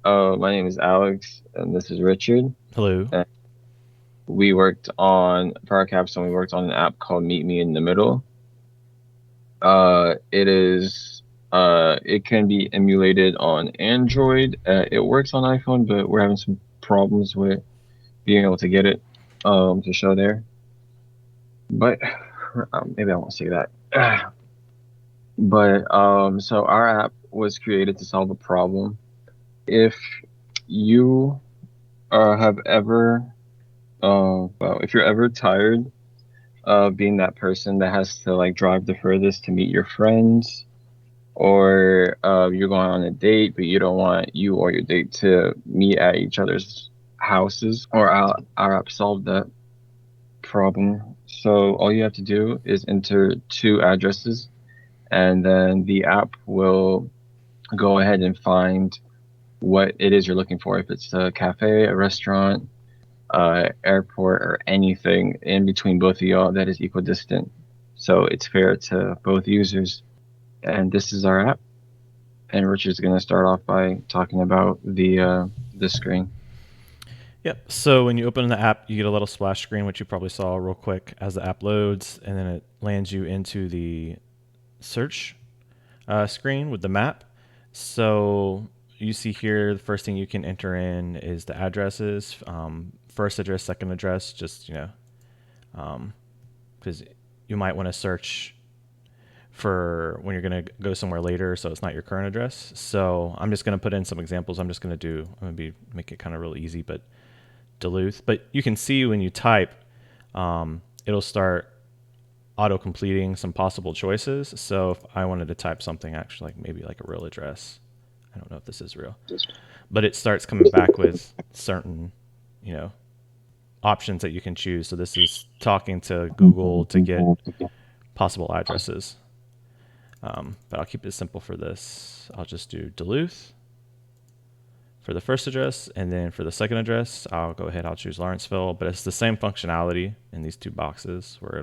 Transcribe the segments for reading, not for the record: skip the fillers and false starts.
My name is Alex, and this is Richard. Hello. And we worked on for our capstone. We worked on an app called Meet Me in the Middle. It can be emulated on Android. It works on iPhone, but we're having some problems with being able to get it to show there. But maybe I won't say that. So our app was created to solve a problem. If you have ever if you're ever tired of being that person that has to like drive the furthest to meet your friends, or you're going on a date but you don't want you or your date to meet at each other's houses, or our app solved that problem. So all you have to do is enter two addresses, and then the app will go ahead and find what it is you're looking for. If it's a cafe, a restaurant, airport, or anything in between both of y'all that is equidistant. So it's fair to both users. And this is our app. And Richard's going to start off by talking about the screen. Yep. So when you open the app, you get a little splash screen, which you probably saw real quick as the app loads, and then it lands you into the search screen with the map. So you see here, the first thing you can enter in is the addresses, first address, second address, just because you might want to search for when you're going to go somewhere later, so it's not your current address. So I'm just going to put in some examples. I'm going to make it kind of really easy, but Duluth. But you can see when you type, it'll start auto completing some possible choices. So if I wanted to type something actually like maybe like a real address, I don't know if this is real, but it starts coming back with certain, you know, options that you can choose. So this is talking to Google to get possible addresses. But I'll keep it simple for this. I'll just do Duluth for the first address, and then for the second address, I'll choose Lawrenceville, but it's the same functionality in these two boxes where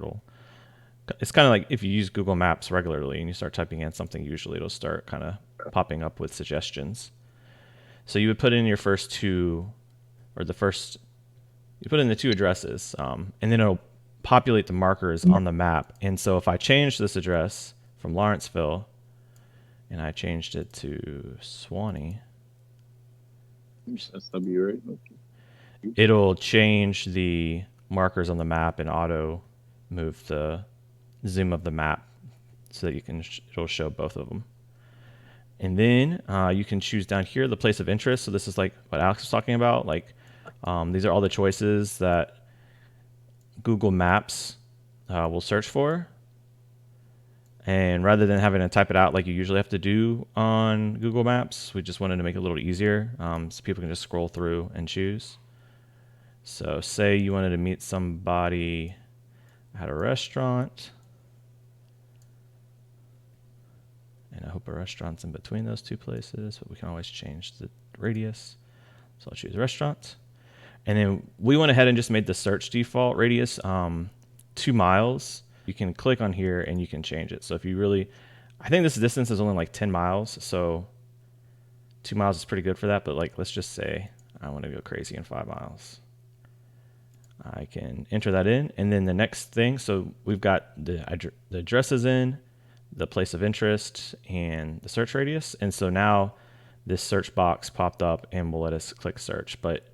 it's kind of like if you use Google Maps regularly and you start typing in something, usually it'll start kind of popping up with suggestions. So you would put in your first two, or the first, you put in the two addresses, and then it'll populate the markers on the map. And so if I change this address from Lawrenceville and I changed it to Swanee, SW, right? it'll change the markers on the map and auto move the zoom of the map so that it'll show both of them. And then you can choose down here the place of interest. So this is like what Alex was talking about. Like these are all the choices that Google Maps will search for. And rather than having to type it out like you usually have to do on Google Maps, we just wanted to make it a little easier so people can just scroll through and choose. So say you wanted to meet somebody at a restaurant, and I hope a restaurant's in between those two places, but we can always change the radius. So I'll choose restaurant. And then we went ahead and just made the search default radius 2 miles. You can click on here and you can change it. So if you really, I think this distance is only like 10 miles. So 2 miles is pretty good for that. But like, let's just say I want to go crazy in 5 miles. I can enter that in. And then the next thing, so we've got the addresses in, the place of interest, and the search radius. And so now this search box popped up and will let us click search. But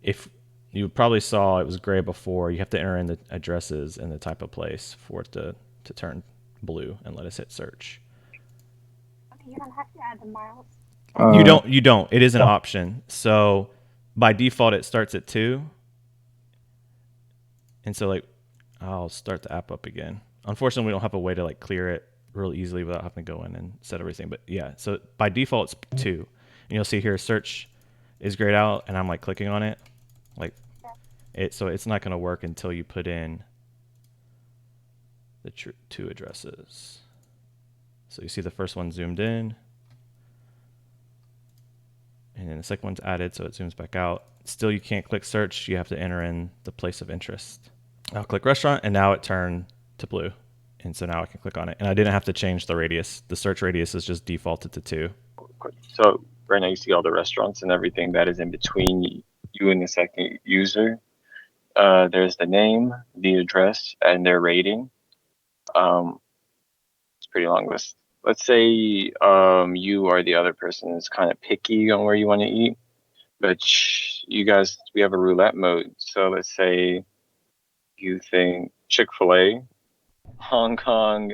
if you probably saw it was gray before, you have to enter in the addresses and the type of place for it to turn blue and let us hit search. You don't have to add the miles. You don't. It is an option. So by default it starts at 2. And so like I'll start the app up again. Unfortunately, we don't have a way to like clear it real easily without having to go in and set everything. But yeah, so by default it's 2. And you'll see here search is grayed out, and I'm like clicking on it. Like so it's not going to work until you put in the two addresses. So you see the first one zoomed in, and then the second one's added, so it zooms back out. Still, you can't click search. You have to enter in the place of interest. I'll click restaurant, and now it turned to blue. And so now I can click on it. And I didn't have to change the radius. The search radius is just defaulted to 2. So right now you see all the restaurants and everything that is in between you and the second user. There's the name, the address, and their rating. Um, it's a pretty long list. Let's say you are the other person that's kind of picky on where you want to eat, but you guys, we have a roulette mode. So let's say you think Chick-fil-A, Hong Kong,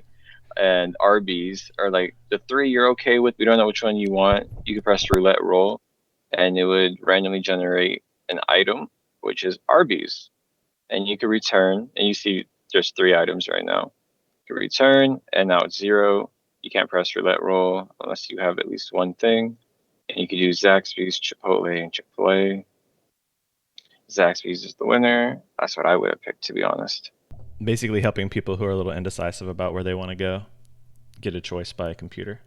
and Arby's are like the three you're okay with. We don't know which one you want. You could press roulette roll, and it would randomly generate an item, which is Arby's, and you could return. And you see there's three items right now. You can return, and now it's 0. You can't press roulette roll unless you have at least one thing. And you could use Zaxby's, Chipotle, and Chick-fil-A. Zaxby's is the winner. That's what I would have picked, to be honest. Basically helping people who are a little indecisive about where they want to go get a choice by a computer.